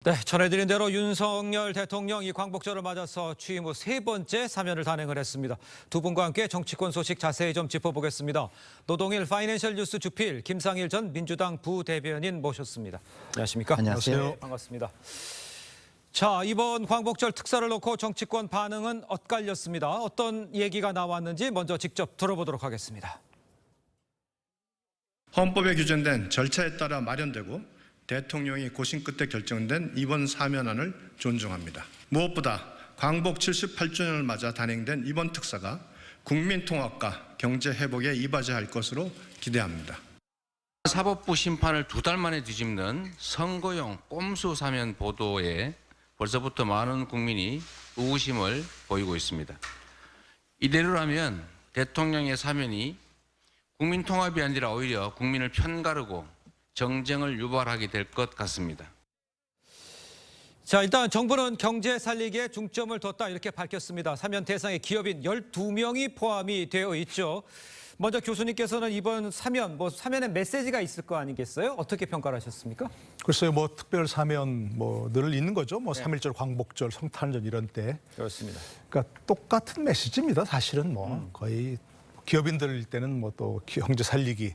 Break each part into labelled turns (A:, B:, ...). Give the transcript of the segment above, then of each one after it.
A: 네, 전해드린 대로 윤석열 대통령이 광복절을 맞아서 취임 후 세 번째 사면을 단행을 했습니다. 두 분과 함께 정치권 소식 자세히 좀 짚어보겠습니다. 노동일 파이낸셜 뉴스 주필 김상일 전 민주당 부대변인 모셨습니다. 안녕하십니까?
B: 안녕하세요.
A: 반갑습니다. 자, 이번 광복절 특사를 놓고 정치권 반응은 엇갈렸습니다. 어떤 얘기가 나왔는지 먼저 직접 들어보도록 하겠습니다.
B: 헌법에 규정된 절차에 따라 마련되고 대통령이 고심 끝에 결정된 이번 사면안을 존중합니다. 무엇보다 광복 78주년을 맞아 단행된 이번 특사가 국민 통합과 경제 회복에 이바지할 것으로 기대합니다.
C: 사법부 심판을 2달 만에 뒤집는 선거용 꼼수 사면 보도에 벌써부터 많은 국민이 의구심을 보이고 있습니다. 이대로라면 대통령의 사면이 국민 통합이 아니라 오히려 국민을 편가르고 정쟁을 유발하게 될 것 같습니다.
A: 자, 일단 정부는 경제 살리기에 중점을 뒀다 이렇게 밝혔습니다. 사면 대상의 기업인 12명이 포함이 되어 있죠. 먼저 교수님께서는 이번 사면, 사면에 메시지가 있을 거 아니겠어요? 어떻게 평가를 하셨습니까?
D: 글쎄요, 특별 사면 늘 있는 거죠. 3.1절 광복절, 성탄절 이런 때.
A: 그렇습니다.
D: 그러니까 똑같은 메시지입니다. 사실은 거의 기업인들 때는 또 경제 살리기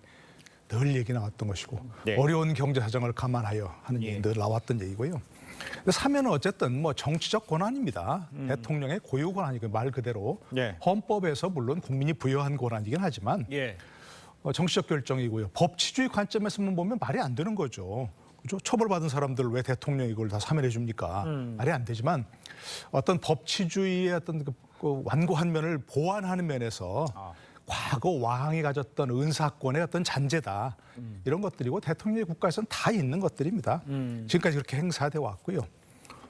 D: 늘 얘기 나왔던 것이고
A: 네.
D: 어려운 경제 사정을 감안하여 하는 얘기 늘 나왔던 얘기고요. 근데 사면은 어쨌든 정치적 권한입니다. 대통령의 고유 권한이고 말 그대로
A: 네.
D: 헌법에서 물론 국민이 부여한 권한이긴 하지만
A: 예.
D: 정치적 결정이고요. 법치주의 관점에서만 보면 말이 안 되는 거죠. 그죠? 처벌받은 사람들 왜 대통령이 이걸 다 사면해 줍니까? 말이 안 되지만 어떤 법치주의의 어떤 그 완고한 면을 보완하는 면에서 과거 왕이 가졌던 은사권의 어떤 잔재다. 이런 것들이고 대통령의 국가에서는 다 있는 것들입니다. 지금까지 그렇게 행사돼 왔고요.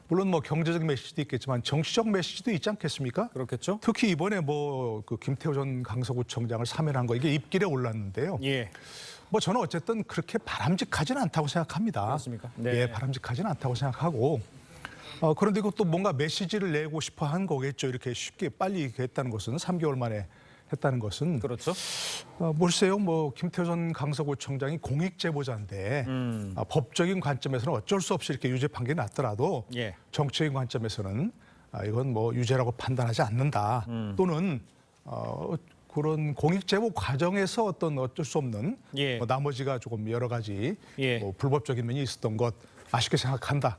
D: 물론 경제적 메시지도 있겠지만 정치적 메시지도 있지 않겠습니까?
A: 그렇겠죠.
D: 특히 이번에 그 김태호 전 강서구청장을 사면한 거 이게 입길에 올랐는데요.
A: 예.
D: 저는 어쨌든 그렇게 바람직하지는 않다고 생각합니다.
A: 그렇습니까? 네.
D: 예, 바람직하지는 않다고 생각하고 그런데 이것도 뭔가 메시지를 내고 싶어 한 거겠죠. 이렇게 쉽게 빨리 했다는 것은 3개월 만에 했다는 것은
A: 그렇죠.
D: 글쎄요, 김태호 전 강서구청장이 공익제보자인데 법적인 관점에서는 어쩔 수 없이 이렇게 유죄 판결이 났더라도
A: 예.
D: 정치적인 관점에서는 이건 유죄라고 판단하지 않는다. 또는 그런 공익제보 과정에서 어쩔 수 없는
A: 예.
D: 나머지가 조금 여러 가지
A: 예.
D: 불법적인 면이 있었던 것 아쉽게 생각한다.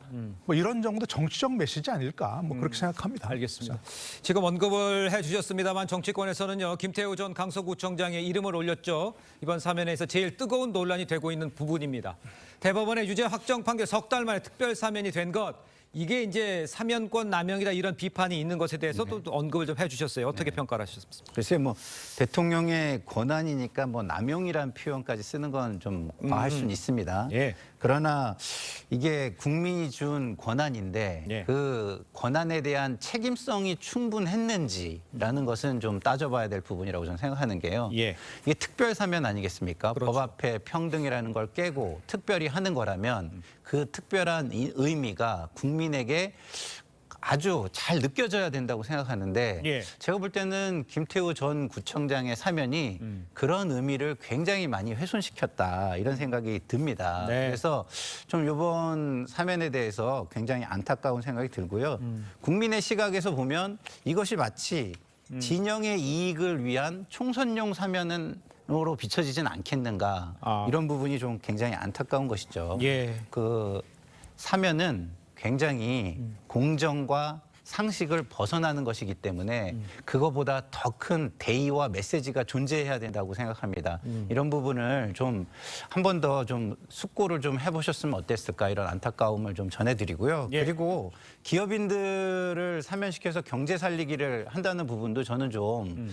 D: 이런 정도 정치적 메시지 아닐까 그렇게 생각합니다.
A: 알겠습니다. 지금 언급을 해주셨습니다만 정치권에서는요. 김태우 전 강서구청장의 이름을 올렸죠. 이번 사면에서 제일 뜨거운 논란이 되고 있는 부분입니다. 대법원의 유죄 확정 판결 석 달 만에 특별 사면이 된 것. 이게 이제 사면권 남용이다 이런 비판이 있는 것에 대해서도 또 언급을 좀 해주셨어요. 어떻게 평가를 하셨습니까?
E: 글쎄 대통령의 권한이니까 남용이라는 표현까지 쓰는 건 좀 과할 수는 있습니다.
A: 예.
E: 그러나 이게 국민이 준 권한인데
A: 예.
E: 그 권한에 대한 책임성이 충분했는지라는 것은 좀 따져봐야 될 부분이라고 저는 생각하는 게요.
A: 예.
E: 이게 특별 사면 아니겠습니까?
A: 그렇죠.
E: 법 앞에 평등이라는 걸 깨고 특별히 하는 거라면 그 특별한 의미가 국민에게 아주 잘 느껴져야 된다고 생각하는데
A: 예.
E: 제가 볼 때는 김태우 전 구청장의 사면이 그런 의미를 굉장히 많이 훼손시켰다 이런 생각이 듭니다.
A: 네.
E: 그래서 좀 이번 사면에 대해서 굉장히 안타까운 생각이 들고요. 국민의 시각에서 보면 이것이 마치 진영의 이익을 위한 총선용 사면으로 비춰지진 않겠는가 이런 부분이 좀 굉장히 안타까운 것이죠.
A: 예.
E: 그 사면은 굉장히 공정과 상식을 벗어나는 것이기 때문에 그거보다 더 큰 대의와 메시지가 존재해야 된다고 생각합니다. 이런 부분을 좀 한 번 더 좀 숙고를 좀 해보셨으면 어땠을까 이런 안타까움을 좀 전해드리고요.
A: 예.
E: 그리고 기업인들을 사면시켜서 경제 살리기를 한다는 부분도 저는 좀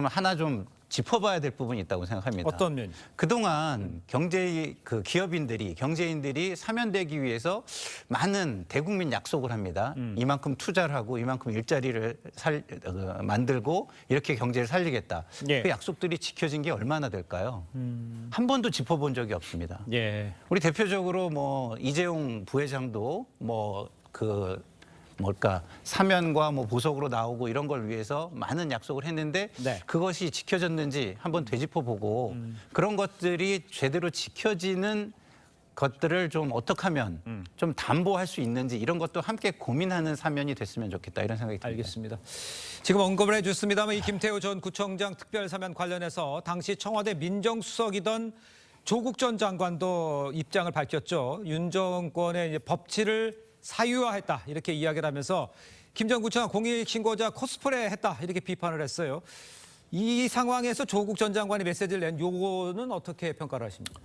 E: 하나 좀 짚어봐야 될 부분이 있다고 생각합니다.
A: 어떤 면이?
E: 그동안 경제인들이 사면되기 위해서 많은 대국민 약속을 합니다. 이만큼 투자를 하고 이만큼 일자리를 만들고 이렇게 경제를 살리겠다.
A: 예.
E: 그 약속들이 지켜진 게 얼마나 될까요? 한 번도 짚어본 적이 없습니다.
A: 예.
E: 우리 대표적으로 이재용 부회장도 사면과 보석으로 나오고 이런 걸 위해서 많은 약속을 했는데
A: 네.
E: 그것이 지켜졌는지 한번 되짚어보고 그런 것들이 제대로 지켜지는 것들을 좀 어떻게 하면 좀 담보할 수 있는지 이런 것도 함께 고민하는 사면이 됐으면 좋겠다 이런 생각이 듭니다.
A: 알겠습니다. 지금 언급을 해줬습니다만 이 김태우 전 구청장 특별사면 관련해서 당시 청와대 민정수석이던 조국 전 장관도 입장을 밝혔죠. 윤 정권의 이제 법치를 사유화했다 이렇게 이야기를 하면서 김 전 구청장 공익신고자 코스프레 했다 이렇게 비판을 했어요. 이 상황에서 조국 전 장관이 메시지를 낸 요거는 어떻게 평가를 하십니까?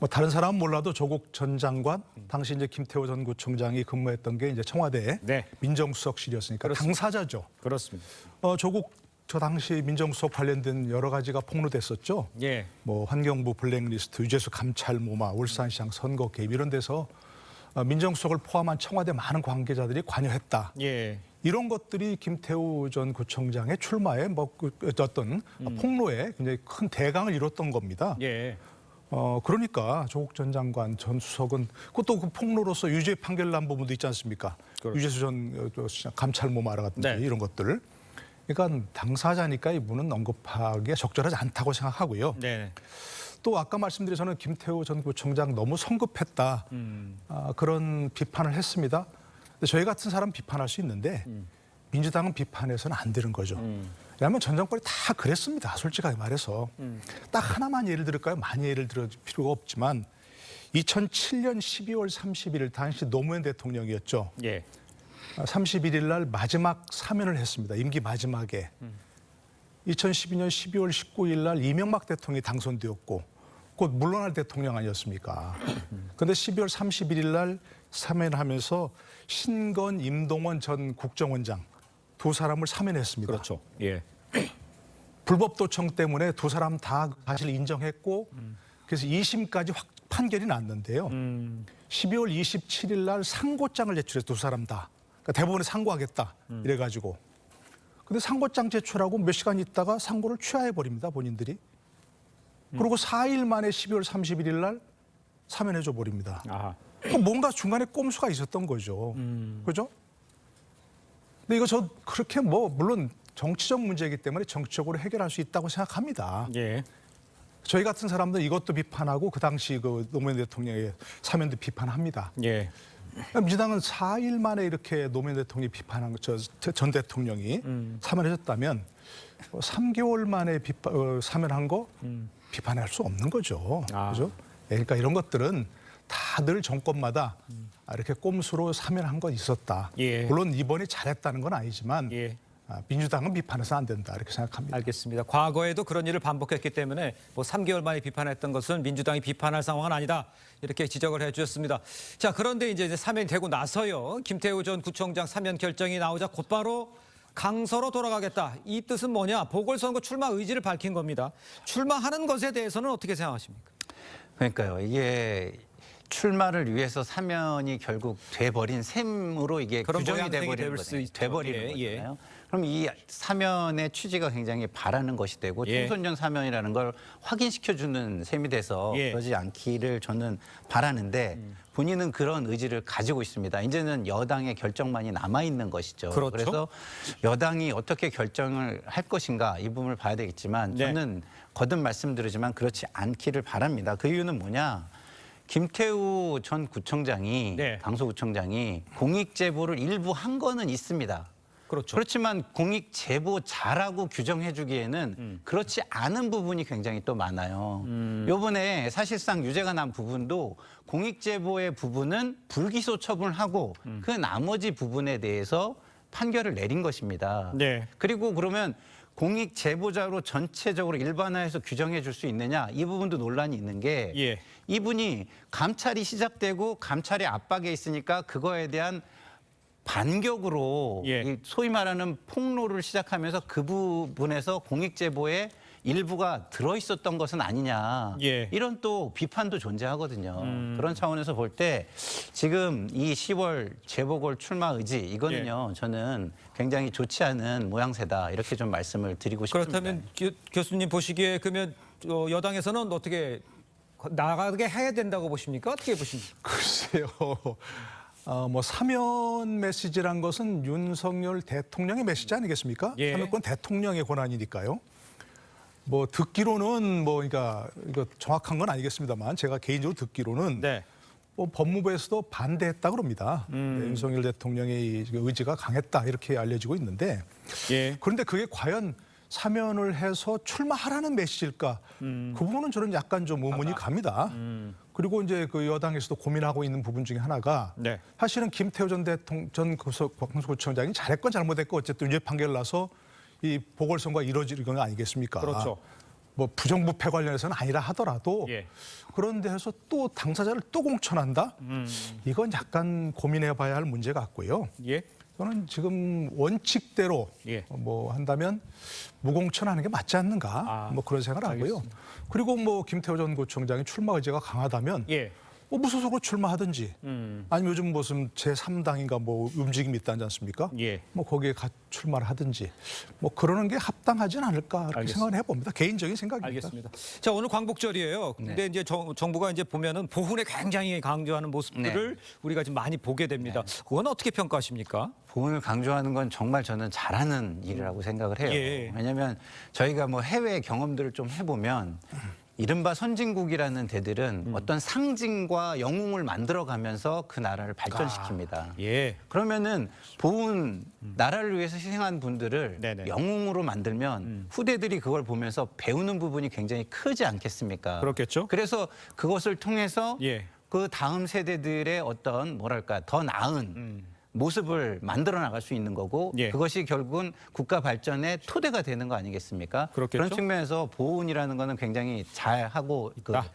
D: 뭐 다른 사람은 몰라도 조국 전 장관 당시 이제 김태호 전 구청장이 근무했던 게 이제 청와대
A: 네.
D: 민정수석실이었으니까 당사자죠.
A: 그렇습니다.
D: 조국 저 당시 민정수석 관련된 여러 가지가 폭로됐었죠.
A: 예.
D: 뭐 환경부 블랙리스트, 유재수 감찰 모마, 울산시장 선거 개입 이런 데서 민정수석을 포함한 청와대 많은 관계자들이 관여했다.
A: 예.
D: 이런 것들이 김태우 전 구청장의 출마에 뭐 어떤 폭로에 굉장히 큰 대강을 이뤘던 겁니다.
A: 예.
D: 그러니까 조국 전 장관 전 수석은 그것도 그 폭로로서 유죄 판결 난 부분도 있지 않습니까?
A: 그렇죠.
D: 유재수 전 감찰 모마라든지
A: 네.
D: 이런 것들. 그러니까 당사자니까 이분은 언급하기에 적절하지 않다고 생각하고요.
A: 네.
D: 또 아까 말씀드린 저는 김태우 전 구청장 너무 성급했다 그런 비판을 했습니다. 근데 저희 같은 사람 비판할 수 있는데 민주당은 비판해서는 안 되는 거죠. 왜냐하면 전 정권이 다 그랬습니다. 솔직하게 말해서. 딱 하나만 예를 들을까요? 많이 예를 들을 필요가 없지만 2007년 12월 31일 당시 노무현 대통령이었죠.
A: 예.
D: 31일 날 마지막 사면을 했습니다. 임기 마지막에. 2012년 12월 19일 날 이명박 대통령이 당선되었고 곧 물러날 대통령 아니었습니까? 그런데 12월 31일 날 사면을 하면서 신건, 임동원 전 국정원장 두 사람을 사면했습니다.
A: 그렇죠. 예.
D: 불법 도청 때문에 두 사람 다 사실 인정했고 그래서 2심까지 판결이 났는데요. 12월 27일 날 상고장을 제출해서 두 사람 다. 그러니까 대법원에 상고하겠다 이래가지고. 근데 상고장 제출하고 몇 시간 있다가 상고를 취하해버립니다. 본인들이. 그리고 4일 만에 12월 31일 날 사면해줘 버립니다.
A: 아하.
D: 뭔가 중간에 꼼수가 있었던 거죠. 그죠? 근데 이거 저 그렇게 뭐 물론 정치적 문제이기 때문에 정치적으로 해결할 수 있다고 생각합니다.
A: 예.
D: 저희 같은 사람들 이것도 비판하고 그 당시 그 노무현 대통령의 사면도 비판합니다.
A: 예.
D: 민주당은 4일 만에 이렇게 노무현 대통령이 비판한 전 대통령이 사면하셨다면 3개월 만에 사면한 거 비판할 수 없는 거죠.
A: 아.
D: 그죠? 그러니까 이런 것들은 다들 정권마다 이렇게 꼼수로 사면한 건 있었다.
A: 예.
D: 물론 이번에 잘했다는 건 아니지만
A: 예.
D: 민주당은 비판해서 안 된다 이렇게 생각합니다.
A: 알겠습니다. 과거에도 그런 일을 반복했기 때문에 뭐 3개월 만에 비판했던 것은 민주당이 비판할 상황은 아니다. 이렇게 지적을 해주셨습니다. 자, 그런데 이제 사면이 되고 나서요. 김태우 전 구청장 사면 결정이 나오자 곧바로 강서로 돌아가겠다. 이 뜻은 뭐냐? 보궐선거 출마 의지를 밝힌 겁니다. 출마하는 것에 대해서는 어떻게 생각하십니까?
E: 그러니까요. 이게 출마를 위해서 사면이 결국 돼버린 셈으로 이게
A: 그런
E: 규정이
A: 모양새가
E: 돼버리는
A: 될 수
E: 거잖아요.
A: 있죠.
E: 돼버리는
A: 예,
E: 거잖아요. 그럼 이 사면의 취지가 굉장히 바라는 것이 되고
A: 예.
E: 청소년 사면이라는 걸 확인시켜주는 셈이 돼서
A: 예.
E: 그러지 않기를 저는 바라는데 본인은 그런 의지를 가지고 있습니다. 이제는 여당의 결정만이 남아있는 것이죠.
A: 그렇죠.
E: 그래서 여당이 어떻게 결정을 할 것인가 이 부분을 봐야 되겠지만
A: 네.
E: 저는 거듭 말씀드리지만 그렇지 않기를 바랍니다. 그 이유는 뭐냐? 김태우 전 구청장이
A: 네.
E: 강서구청장이 공익 제보를 일부 한 거는 있습니다.
A: 그렇죠.
E: 그렇지만 공익 제보 잘하고 규정해 주기에는 그렇지 않은 부분이 굉장히 또 많아요. 요번에 사실상 유죄가 난 부분도 공익 제보의 부분은 불기소 처분하고 그 나머지 부분에 대해서 판결을 내린 것입니다.
A: 네.
E: 그리고 그러면 공익 제보자로 전체적으로 일반화해서 규정해 줄 수 있느냐 이 부분도 논란이 있는 게
A: 예.
E: 이분이 감찰이 시작되고 감찰의 압박에 있으니까 그거에 대한 반격으로
A: 예.
E: 이 소위 말하는 폭로를 시작하면서 그 부분에서 공익 제보에 일부가 들어 있었던 것은 아니냐.
A: 예.
E: 이런 또 비판도 존재하거든요. 그런 차원에서 볼 때 지금 이 10월 재보궐 출마 의지 이거는요. 저는 굉장히 좋지 않은 모양새다. 이렇게 좀 말씀을 드리고 싶습니다.
A: 그렇다면 교수님 보시기에 그러면 여당에서는 어떻게 나가게 해야 된다고 보십니까? 어떻게 보십니까?
D: 글쎄요. 뭐 사면 메시지란 것은 윤석열 대통령의 메시지 아니겠습니까?
A: 예.
D: 사면권 대통령의 권한이니까요. 뭐 듣기로는 뭐 그러니까 이거 정확한 건 아니겠습니다만 제가 개인적으로 듣기로는
A: 네.
D: 법무부에서도 반대했다 그럽니다. 네, 윤석열 대통령의 의지가 강했다 이렇게 알려지고 있는데
A: 예.
D: 그런데 그게 과연 사면을 해서 출마하라는 메시지일까? 그 부분은 저는 약간 좀 의문이 갑니다. 그리고 이제 그 여당에서도 고민하고 있는 부분 중에 하나가
A: 네.
D: 사실은 김태호 전 강서구청장이 잘했건 잘못했건 어쨌든 유죄 판결 나서 이 보궐선거가 이루어지는 건 아니겠습니까?
A: 그렇죠.
D: 뭐 부정부패 관련해서는 아니라 하더라도
A: 예.
D: 그런데 해서 또 당사자를 또 공천한다? 이건 약간 고민해봐야 할 문제 같고요.
A: 예.
D: 저는 지금 원칙대로
A: 예.
D: 뭐 한다면 무공천하는 게 맞지 않는가? 뭐 그런 생각을 하고요. 그리고 뭐 김태호 전 구청장이 출마 의지가 강하다면
A: 예.
D: 뭐 무소속으로 출마하든지 아니면 요즘 무슨 제3당인가 뭐 움직임이 있다지 않습니까?
A: 예.
D: 뭐 거기에 출마를 하든지 뭐 그러는 게 합당하진 않을까 이렇게
A: 알겠습니다.
D: 생각을 해봅니다. 개인적인 생각입니다.
A: 알겠습니다. 자, 오늘 광복절이에요. 근데 이제 정부가 이제 보면은 보훈에 굉장히 강조하는 모습들을 우리가 지금 많이 보게 됩니다. 그건 어떻게 평가하십니까?
E: 보훈을 강조하는 건 정말 저는 잘하는 일이라고 생각을 해요.
A: 예.
E: 왜냐하면 저희가 뭐 해외 경험들을 좀 해보면 이른바 선진국이라는 데들은 어떤 상징과 영웅을 만들어가면서 그 나라를 발전시킵니다.
A: 예.
E: 그러면은 보훈 나라를 위해서 희생한 분들을
A: 네네.
E: 영웅으로 만들면 후대들이 그걸 보면서 배우는 부분이 굉장히 크지 않겠습니까?
A: 그렇겠죠.
E: 그래서 그것을 통해서
A: 예.
E: 그 다음 세대들의 어떤 뭐랄까 더 나은 모습을 만들어 나갈 수 있는 거고
A: 예.
E: 그것이 결국은 국가 발전의 토대가 되는 거 아니겠습니까?
A: 그렇겠죠.
E: 그런 측면에서 보훈이라는 거는 굉장히 잘하고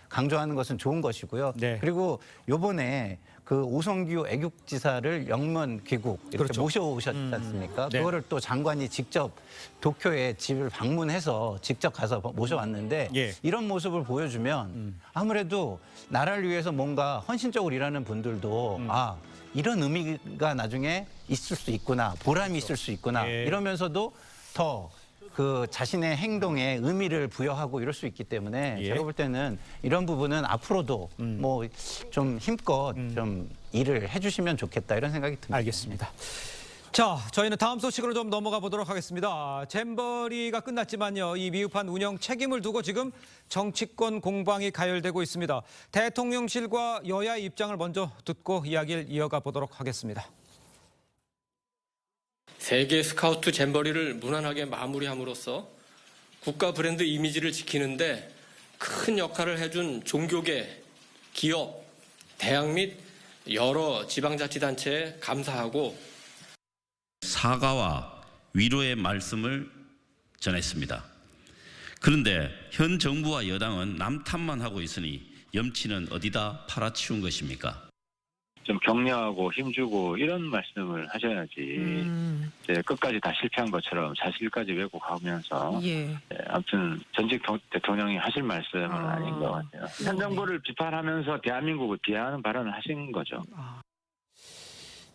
E: 강조하는 것은 좋은 것이고요.
A: 네.
E: 그리고 요번에 그 오성규 애국지사를 영문 귀국 이렇게
A: 그렇죠.
E: 모셔오셨지 않습니까?
A: 네.
E: 그거를 또 장관이 직접 도쿄에 집을 방문해서 직접 가서 모셔왔는데
A: 예.
E: 이런 모습을 보여주면 아무래도 나라를 위해서 뭔가 헌신적으로 일하는 분들도 이런 의미가 나중에 있을 수 있구나, 보람이 있을 수 있구나
A: 예.
E: 이러면서도 더 그 자신의 행동에 의미를 부여하고 이럴 수 있기 때문에
A: 예.
E: 제가 볼 때는 이런 부분은 앞으로도 뭐 좀 힘껏 좀 일을 해주시면 좋겠다 이런 생각이 듭니다.
A: 알겠습니다. 자, 저희는 다음 소식으로 좀 넘어가 보도록 하겠습니다. 잼버리가 끝났지만요, 이 미흡한 운영 책임을 두고 지금 정치권 공방이 가열되고 있습니다. 대통령실과 여야의 입장을 먼저 듣고 이야기를 이어가 보도록 하겠습니다.
F: 세계 스카우트 잼버리를 무난하게 마무리함으로써 국가 브랜드 이미지를 지키는데 큰 역할을 해준 종교계, 기업, 대학 및 여러 지방자치단체에 감사하고
G: 사과와 위로의 말씀을 전했습니다. 그런데 현 정부와 여당은 남 탓만 하고 있으니 염치는 어디다 팔아치운 것입니까?
H: 좀 격려하고 힘주고 이런 말씀을 하셔야지 이제 끝까지 다 실패한 것처럼 사실까지 왜곡하면서 아무튼 전직 대통령이 하실 말씀은 아닌 것 같아요. 현 정부를 비판하면서 대한민국을 비하하는 발언을 하신 거죠.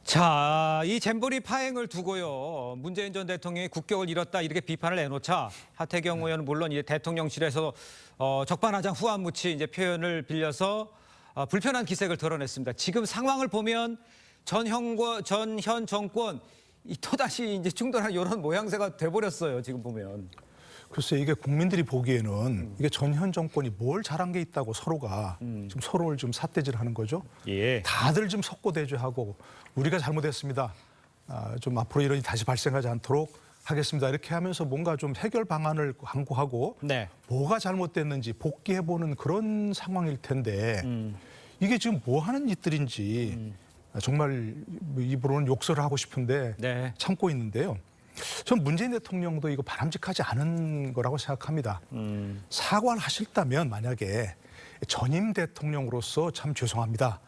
A: 자, 이 잼버리 파행을 두고요, 문재인 전 대통령이 국격을 잃었다 이렇게 비판을 내놓자 하태경 의원은 물론 이제 대통령실에서 적반하장 후한무치 이제 표현을 빌려서 불편한 기색을 드러냈습니다. 지금 상황을 보면 전 현 정권 또다시 이제 충돌하는 이런 모양새가 돼버렸어요. 지금 보면.
D: 글쎄 이게 국민들이 보기에는 이게 전현 정권이 뭘 잘한 게 있다고 서로가 지금 서로를 좀 삿대질하는 거죠.
A: 예.
D: 다들 좀 석고대죄하고 우리가 잘못했습니다. 좀 앞으로 이런 일이 다시 발생하지 않도록 하겠습니다. 이렇게 하면서 뭔가 좀 해결 방안을 강구하고
A: 네.
D: 뭐가 잘못됐는지 복귀해보는 그런 상황일 텐데 이게 지금 뭐 하는 짓들인지 정말 입으로는 욕설을 하고 싶은데
A: 네.
D: 참고 있는데요. 전 문재인 대통령도 이거 바람직하지 않은 거라고 생각합니다. 사과를 하셨다면 만약에 전임 대통령으로서 참 죄송합니다.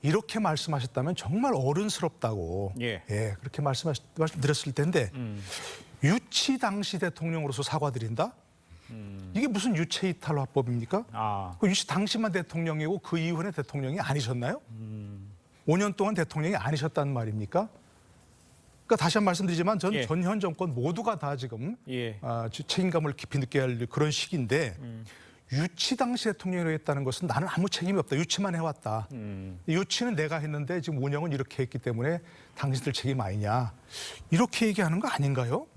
D: 이렇게 말씀하셨다면 정말 어른스럽다고
A: 예.
D: 그렇게 말씀드렸을 텐데 유치 당시 대통령으로서 사과드린다? 이게 무슨 유체이탈 화법입니까? 그 유치 당시만 대통령이고 그 이후에는 대통령이 아니셨나요? 5년 동안 대통령이 아니셨다는 말입니까? 그러니까 다시 한 번 말씀드리지만 전 전현 정권 모두가 다 지금 책임감을 깊이 느껴야 할 그런 시기인데 유치 당시 대통령이라고 했다는 것은 나는 아무 책임이 없다. 유치만 해왔다. 유치는 내가 했는데 지금 운영은 이렇게 했기 때문에 당신들 책임 아니냐. 이렇게 얘기하는 거 아닌가요?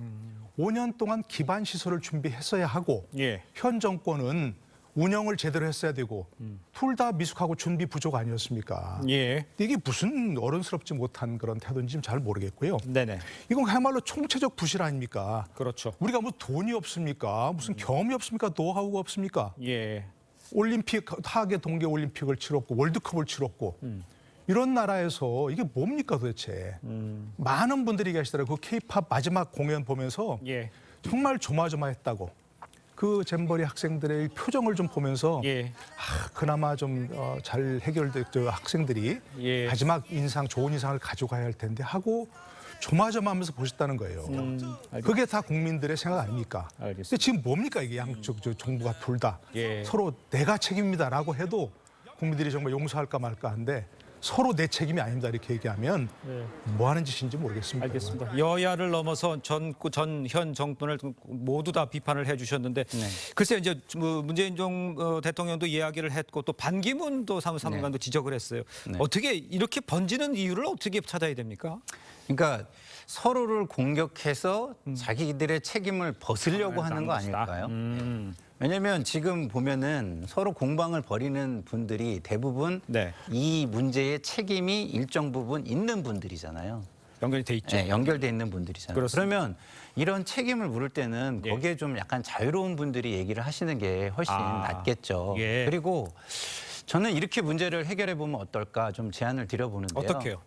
D: 5년 동안 기반 시설을 준비했어야 하고 현 정권은 운영을 제대로 했어야 되고 둘 다 미숙하고 준비 부족 아니었습니까?
A: 예.
D: 이게 무슨 어른스럽지 못한 그런 태도인지 잘 모르겠고요.
A: 네네.
D: 이건 그야말로 총체적 부실 아닙니까?
A: 그렇죠.
D: 우리가 뭐 돈이 없습니까? 무슨 경험이 없습니까? 노하우가 없습니까?
A: 예.
D: 올림픽, 하계 동계 올림픽을 치렀고 월드컵을 치렀고 이런 나라에서 이게 뭡니까 도대체? 많은 분들이 계시더라고요. 그 케이팝 마지막 공연 보면서
A: 예.
D: 정말 조마조마했다고. 그 잼버리 학생들의 표정을 좀 보면서
A: 예.
D: 그나마 좀 잘 해결된 학생들이
A: 예.
D: 마지막 인상, 좋은 인상을 가져가야 할 텐데 하고 조마조마하면서 보셨다는 거예요. 그게 다 국민들의 생각 아닙니까?
A: 알겠습니다.
D: 근데 지금 뭡니까 이게 양쪽 정부가 둘 다
A: 예.
D: 서로 내가 책임이다라고 해도 국민들이 정말 용서할까 말까 한데 서로 내 책임이 아닙니다 이렇게 얘기하면 뭐 하는 짓인지 모르겠습니다.
A: 알겠습니다. 여야를 넘어서 현 정권을 모두 다 비판을 해주셨는데 글쎄 이제 문재인 대통령도 이야기를 했고 또 반기문도 사무장관도 지적을 했어요. 어떻게 이렇게 번지는 이유를 어떻게 찾아야 됩니까?
E: 그러니까 서로를 공격해서 자기들의 책임을 벗으려고 하는 거 아닐까요? 왜냐하면 지금 보면은 서로 공방을 벌이는 분들이 대부분
A: 네.
E: 이 문제의 책임이 일정 부분 있는 분들이잖아요.
A: 연결이 돼 있죠.
E: 네, 연결돼 있는 분들이잖아요.
A: 그렇습니다.
E: 그러면 이런 책임을 물을 때는
A: 예.
E: 거기에 좀 약간 자유로운 분들이 얘기를 하시는 게 훨씬 낫겠죠.
A: 예.
E: 그리고 저는 이렇게 문제를 해결해 보면 어떨까 좀 제안을 드려보는데요.
A: 어떻게요?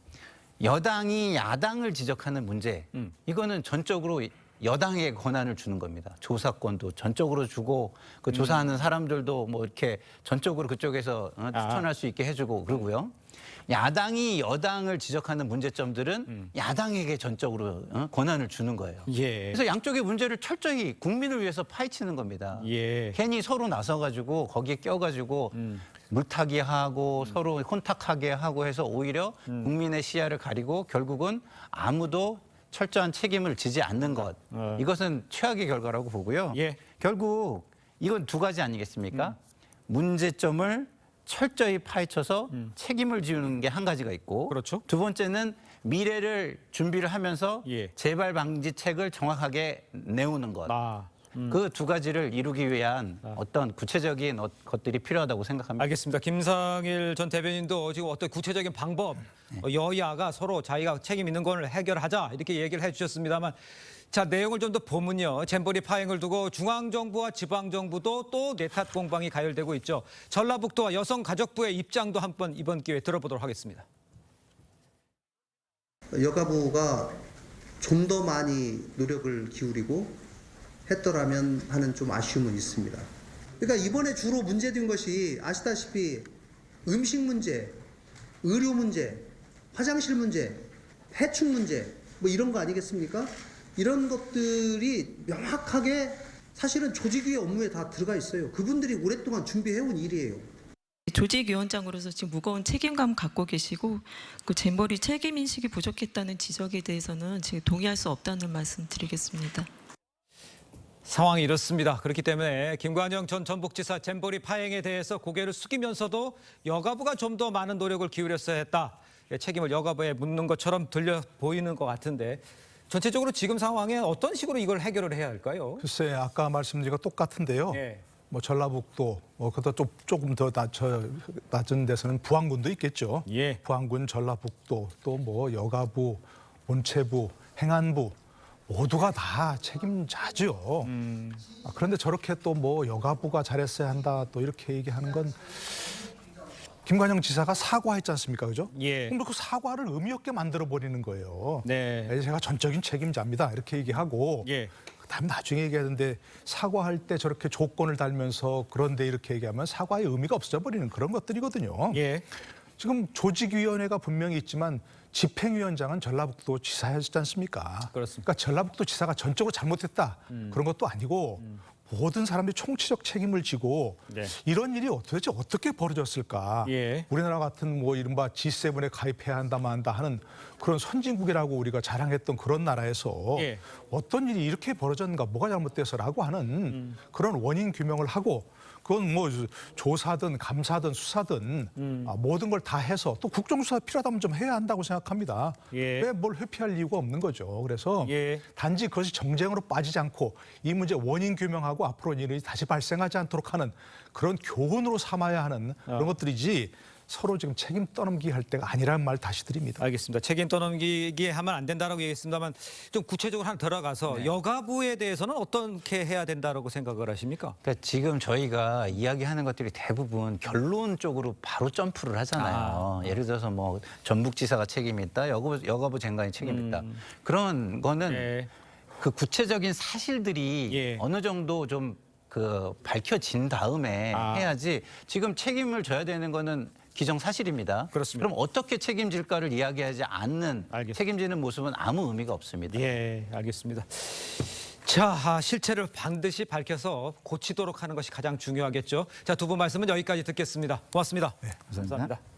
E: 여당이 야당을 지적하는 문제, 이거는 전적으로 여당의 권한을 주는 겁니다. 조사권도 전적으로 주고 그 조사하는 사람들도 뭐 이렇게 전적으로 그쪽에서 추천할 수 있게 해주고 그러고요. 야당이 여당을 지적하는 문제점들은 야당에게 전적으로 권한을 주는 거예요.
A: 예.
E: 그래서 양쪽의 문제를 철저히 국민을 위해서 파헤치는 겁니다.
A: 예.
E: 괜히 서로 나서가지고 거기에 껴가지고 물타기 하고 서로 혼탁하게 하고 해서 오히려 국민의 시야를 가리고 결국은 아무도 철저한 책임을 지지 않는 것. 이것은 최악의 결과라고 보고요.
A: 예.
E: 결국 이건 두 가지 아니겠습니까? 문제점을 철저히 파헤쳐서 책임을 지우는 게 한 가지가 있고
A: 그렇죠.
E: 두 번째는 미래를 준비를 하면서
A: 예.
E: 재발 방지책을 정확하게 내오는 것. 그 두 가지를 이루기 위한 어떤 구체적인 것들이 필요하다고 생각합니다.
A: 알겠습니다. 김상일 전 대변인도 지금 어떤 구체적인 방법, 여야가 서로 자기가 책임 있는 걸 해결하자 이렇게 얘기를 해주셨습니다만 자 내용을 좀 더 보면요. 잼버리 파행을 두고 중앙정부와 지방정부도 또 내탓 공방이 가열되고 있죠. 전라북도와 여성가족부의 입장도 한번 이번 기회에 들어보도록 하겠습니다.
I: 여가부가 좀 더 많이 노력을 기울이고 했더라면 하는 좀 아쉬움은 있습니다. 그러니까 이번에 주로 문제된 것이 아시다시피 음식 문제, 의료 문제, 화장실 문제, 해충 문제 뭐 이런 거 아니겠습니까? 이런 것들이 명확하게 사실은 조직위의 업무에 다 들어가 있어요. 그분들이 오랫동안 준비해온 일이에요.
J: 조직위원장으로서 지금 무거운 책임감 갖고 계시고 그 잼버리 책임인식이 부족했다는 지적에 대해서는 지금 동의할 수 없다는 말씀 드리겠습니다.
A: 상황이 이렇습니다. 그렇기 때문에 김관영 전 전북지사 잼버리 파행에 대해서 고개를 숙이면서도 여가부가 좀 더 많은 노력을 기울였어야 했다. 책임을 여가부에 묻는 것처럼 들려 보이는 것 같은데 전체적으로 지금 상황에 어떤 식으로 이걸 해결을 해야 할까요?
D: 글쎄 아까 말씀드린 거 똑같은데요.
A: 예.
D: 뭐 전라북도 그것도 조금 더 낮은 데서는 부안군도 있겠죠.
A: 예.
D: 부안군, 전라북도 또 뭐 여가부, 문체부, 행안부 모두가 다 책임자죠. 그런데 저렇게 또 뭐 여가부가 잘했어야 한다 또 이렇게 얘기하는 건 김관영 지사가 사과했지 않습니까, 그죠?
A: 예.
D: 그럼 그 사과를 의미 없게 만들어 버리는 거예요.
A: 네.
D: 제가 전적인 책임자입니다 이렇게 얘기하고.
A: 예.
D: 그다음 나중에 얘기하는데 사과할 때 저렇게 조건을 달면서 그런데 이렇게 얘기하면 사과의 의미가 없어져 버리는 그런 것들이거든요.
A: 예.
D: 지금 조직위원회가 분명히 있지만 집행위원장은 전라북도 지사였지 않습니까?
A: 그렇습니다.
D: 그러니까 전라북도 지사가 전적으로 잘못했다 그런 것도 아니고 모든 사람들이 총체적 책임을 지고
A: 네.
D: 이런 일이 도대체 어떻게 벌어졌을까?
A: 예.
D: 우리나라 같은 뭐 이른바 G7에 가입해야 한다 만다 하는 그런 선진국이라고 우리가 자랑했던 그런 나라에서
A: 예.
D: 어떤 일이 이렇게 벌어졌는가 뭐가 잘못돼서라고 하는 그런 원인 규명을 하고 그건 뭐 조사든 감사든 수사든 모든 걸 다 해서 또 국정수사 필요하다면 좀 해야 한다고 생각합니다.
A: 예.
D: 왜 뭘 회피할 이유가 없는 거죠. 그래서
A: 예.
D: 단지 그것이 정쟁으로 빠지지 않고 이 문제 원인 규명하고 앞으로 일이 다시 발생하지 않도록 하는 그런 교훈으로 삼아야 하는 그런 것들이지 서로 지금 책임 떠넘기 할 때가 아니라는 말 다시 드립니다.
A: 알겠습니다. 책임 떠넘기기 하면 안 된다라고 얘기했습니다만 좀 구체적으로 하나 들어가서 여가부에 대해서는 어떻게 해야 된다라고 생각을 하십니까?
E: 그러니까 지금 저희가 이야기하는 것들이 대부분 결론 쪽으로 바로 점프를 하잖아요. 예를 들어서 뭐 전북지사가 책임이 있다, 여가부 장관이 책임이 있다. 그런 거는
A: 예.
E: 그 구체적인 사실들이
A: 예.
E: 어느 정도 좀 그 밝혀진 다음에 해야지 지금 책임을 져야 되는 거는 기정사실입니다.
A: 그렇습니다.
E: 그럼 어떻게 책임질까를 이야기하지 않는
A: 알겠습니다.
E: 책임지는 모습은 아무 의미가 없습니다.
A: 예, 알겠습니다. 자, 실체를 반드시 밝혀서 고치도록 하는 것이 가장 중요하겠죠. 자, 두 분 말씀은 여기까지 듣겠습니다. 고맙습니다.
D: 네,
A: 감사합니다.